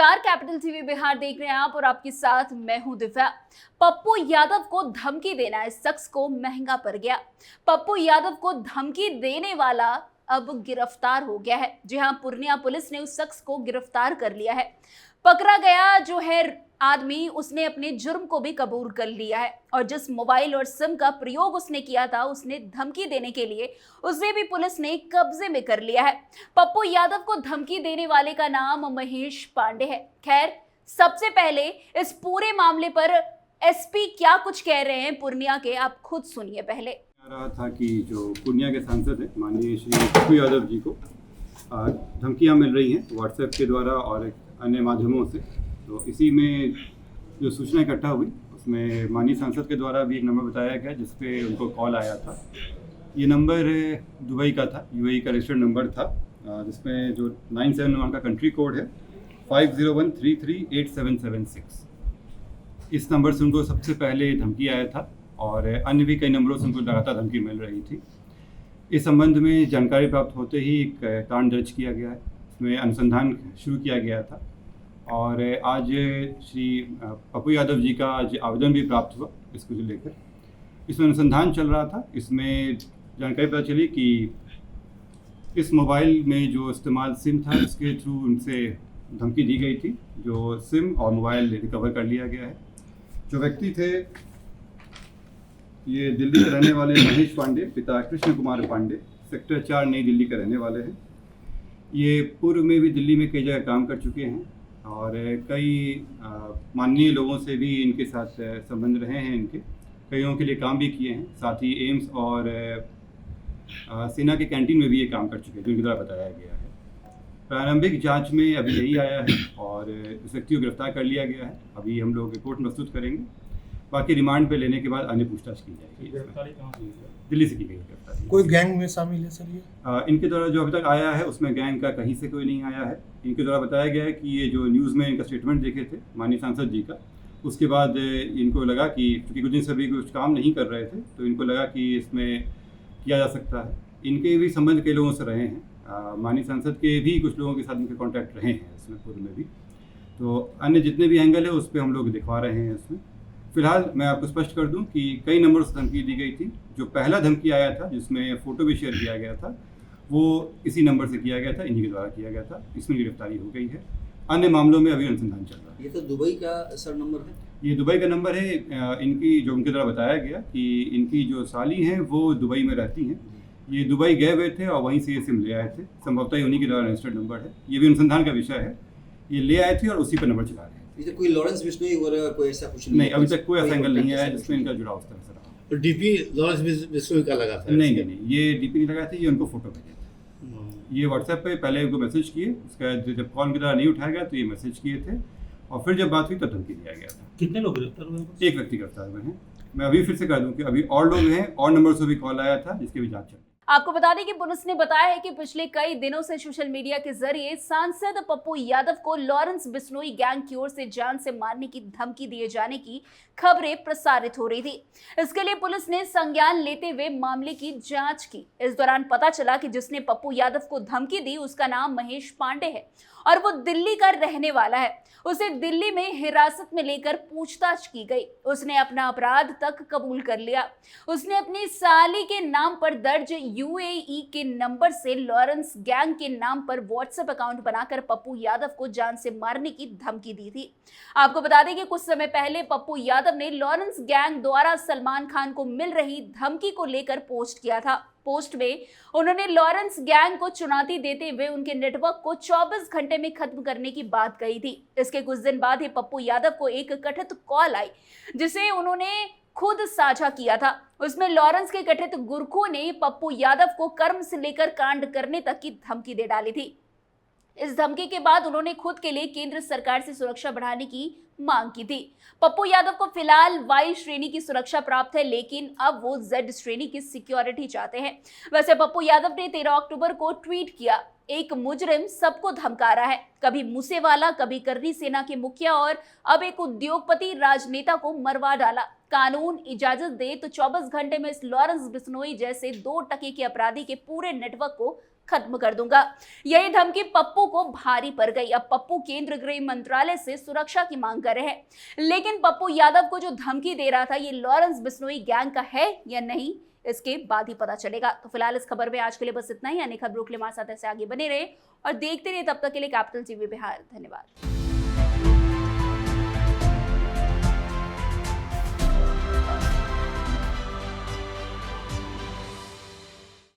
नमस्कार, capital TV Bihar देख रहे हैं आप और आपके साथ मैं हूं दिव्या। पप्पू यादव को धमकी देना इस शख्स को महंगा पड़ गया। पप्पू यादव को धमकी देने वाला अब गिरफ्तार हो गया है। जी हां, पूर्णिया पुलिस ने उस शख्स को गिरफ्तार कर लिया है। पकड़ा गया जो है आदमी, उसने अपने जुर्म को भी कबूल कर लिया है और जिस मोबाइल और सिम का प्रयोग उसने किया था, उसने धमकी देने के लिए, उसे भी पुलिस ने कब्जे में कर लिया है। पप्पू यादव को धमकी देने वाले का नाम महेश पांडे है। खैर, सबसे पहले इस पूरे मामले पर एसपी क्या कुछ कह रहे हैं पूर्णिया के, आप खुद सुनिए। पहले रहा था कि जो पूर्णिया के सांसद हैं माननीय श्री पप्पू यादव जी को धमकियां मिल रही हैं व्हाट्सएप के द्वारा और अन्य माध्यमों से। तो इसी में जो सूचना इकट्ठा हुई उसमें माननीय सांसद के द्वारा भी एक नंबर बताया गया जिस पे उनको कॉल आया था। ये नंबर दुबई का था, यूएई का रजिस्टर्ड नंबर था, जिसमें जो 971 का कंट्री कोड है 5013387776। इस नंबर से उनको सबसे पहले धमकी आया था और अन्य भी कई नंबरों से उनको लगातार धमकी मिल रही थी। इस संबंध में जानकारी प्राप्त होते ही एक कांड दर्ज किया गया है, इसमें अनुसंधान शुरू किया गया था और आज श्री पप्पू यादव जी का आज आवेदन भी प्राप्त हुआ इसको लेकर। इसमें अनुसंधान चल रहा था। इसमें जानकारी पता चली कि इस मोबाइल में जो इस्तेमाल सिम था इसके थ्रू उनसे धमकी दी गई थी। जो सिम और मोबाइल रिकवर कर लिया गया है। जो व्यक्ति थे ये दिल्ली के रहने वाले महेश पांडे, पिता कृष्ण कुमार पांडे, सेक्टर 4 नई दिल्ली के रहने वाले हैं। ये पूर्व में भी दिल्ली में कई जगह काम कर चुके हैं और कई माननीय लोगों से भी इनके साथ संबंध रहे हैं। इनके कईयों के लिए काम भी किए हैं। साथ ही एम्स और सेना के कैंटीन में भी ये काम कर चुके हैं, जो इनके द्वारा बताया गया है। प्रारंभिक जांच में अभी यही आया है और इस व्यक्ति को गिरफ्तार कर लिया गया है। अभी हम लोग रिपोर्ट प्रस्तुत करेंगे, बाकी रिमांड पे लेने के बाद अन्य पूछताछ की जाएगी। गिरफ्तारी कहाँ हुई है? दिल्ली से की गई गिरफ्तारी। कोई गैंग में शामिल है सर ये? इनके द्वारा जो अभी तक आया है उसमें गैंग का कहीं से कोई नहीं आया है। इनके द्वारा बताया गया है कि ये जो न्यूज़ में इनका स्टेटमेंट देखे थे माननीय सांसद जी का, उसके बाद इनको लगा कि क्योंकि कुछ दिन से अभी कुछ काम नहीं कर रहे थे तो इनको लगा कि इसमें किया जा सकता है। इनके भी संबंध कई लोगों से रहे हैं। माननीय सांसद के भी कुछ लोगों के साथ इनके कॉन्टैक्ट रहे हैं इसमें पूर्व में भी। तो अन्य जितने भी एंगल है उस पर हम लोग दिखवा रहे हैं इसमें। फिलहाल मैं आपको स्पष्ट कर दूं कि कई नंबरों से धमकी दी गई थी। जो पहला धमकी आया था जिसमें फ़ोटो भी शेयर किया गया था वो इसी नंबर से किया गया था, इन्हीं के द्वारा किया गया था। इसमें गिरफ्तारी हो गई है। अन्य मामलों में अभी अनुसंधान चल रहा है। ये तो दुबई का सर नंबर है? ये दुबई का नंबर है। इनकी जो उनके द्वारा बताया गया कि इनकी जो साली हैं वो दुबई में रहती हैं। ये दुबई गए हुए थे और वहीं से ये सिम ले आए थे। संभवतः ही उन्हीं के द्वारा रजिस्टर्ड नंबर है। ये भी अनुसंधान का विषय है। ये ले आए थे और उसी पर नंबर चला रहे हैं। इसे कोई लॉरेंस बिश्नोई वगैरह कोई ऐसा कुछ नहीं, अभी तक कोई ऐसा एंगल नहीं आया जिसमें इनका जुड़ाव उस तरह से रहा। तो डीपी लॉरेंस बिश्नोई का लगा था? नहीं, ये डीपी नहीं लगाए थे, ये उनको फोटो भेजे थे। ये व्हाट्सएप पे पहले उनको मैसेज किए, उसके बाद जब कॉल की तरह नहीं उठाया गया तो ये मैसेज किए थे और फिर जब बात हुई तब धमकी दिया गया था। कितने लोग गिरफ्तार हुए? एक व्यक्ति गिरफ्तार हुए हैं। मैं अभी फिर से कह दूं कि अभी और लोग हैं और नंबर से भी कॉल आया था जिसकी भी जांच चल रही है। आपको बता दें कि पुलिस ने बताया है कि पिछले कई दिनों से सोशल मीडिया के जरिए सांसद पप्पू यादव को लॉरेंस बिश्नोई गैंग की ओर से जान से मारने की धमकी दिए जाने की खबरें प्रसारित हो रही थी। इसके लिए पुलिस ने संज्ञान लेते हुए मामले की जांच की। इस दौरान पता चला कि जिसने पप्पू यादव को धमकी दी उसका नाम महेश पांडे है और वो दिल्ली का रहने वाला है। उसे दिल्ली में हिरासत में लेकर पूछताछ की गई। उसने अपना अपराध तक कबूल कर लिया। उसने अपनी साली के नाम पर दर्ज यूएई के नंबर से लॉरेंस गैंग के नाम पर व्हाट्सएप अकाउंट बनाकर पप्पू यादव को जान से मारने की धमकी दी थी। आपको बता दें कि कुछ समय पहले पप्पू यादव ने लॉरेंस गैंग द्वारा सलमान खान को मिल रही धमकी को लेकर पोस्ट किया था। पोस्ट में उन्होंने लॉरेंस गैंग को चुनौती देते हुए उनके नेटवर्क को 24 घंटे में खत्म करने की बात कही थी। इसके कुछ दिन बाद ही पप्पू यादव को एक कथित कॉल आई जिसे उन्होंने खुद साझा किया था। उसमें लॉरेंस के कथित गुरखों ने पप्पू यादव को कर्म से लेकर कांड करने तक की धमकी दे डाली थी। इस धमकी के बाद उन्होंने खुद के लिए केंद्र सरकार से सुरक्षा बढ़ाने की मांग की थी। पप्पू यादव को फिलहाल वाई श्रेणी की सुरक्षा प्राप्त है, लेकिन अब वो जेड श्रेणी की सिक्योरिटी चाहते हैं। वैसे पप्पू यादव ने 13 अक्टूबर को ट्वीट किया, एक मुजरिम सबको धमका रहा है, कभी मूसेवाला, कभी कर्री सेना के मुखिया और अब एक उद्योगपति राजनेता को मरवा डाला। कानून इजाजत दे तो 24 घंटे में इस लॉरेंस बिश्नोई जैसे 2 टके के अपराधी के पूरे नेटवर्क को खत्म कर दूंगा। यही धमकी पप्पू को भारी पड़ गई। अब पप्पू केंद्रीय गृह मंत्रालय से सुरक्षा की मांग कर रहे हैं, लेकिन पप्पू यादव को जो धमकी दे रहा था ये लॉरेंस बिश्नोई गैंग का है या नहीं, इसके बाद ही पता चलेगा। तो फिलहाल इस खबर में आज के लिए बस इतना ही। अन्य खबरों के लिए हमारे साथ ऐसे आगे बने रहे और देखते रहिए। तब तक के लिए कैपिटल टीवी बिहार। धन्यवाद।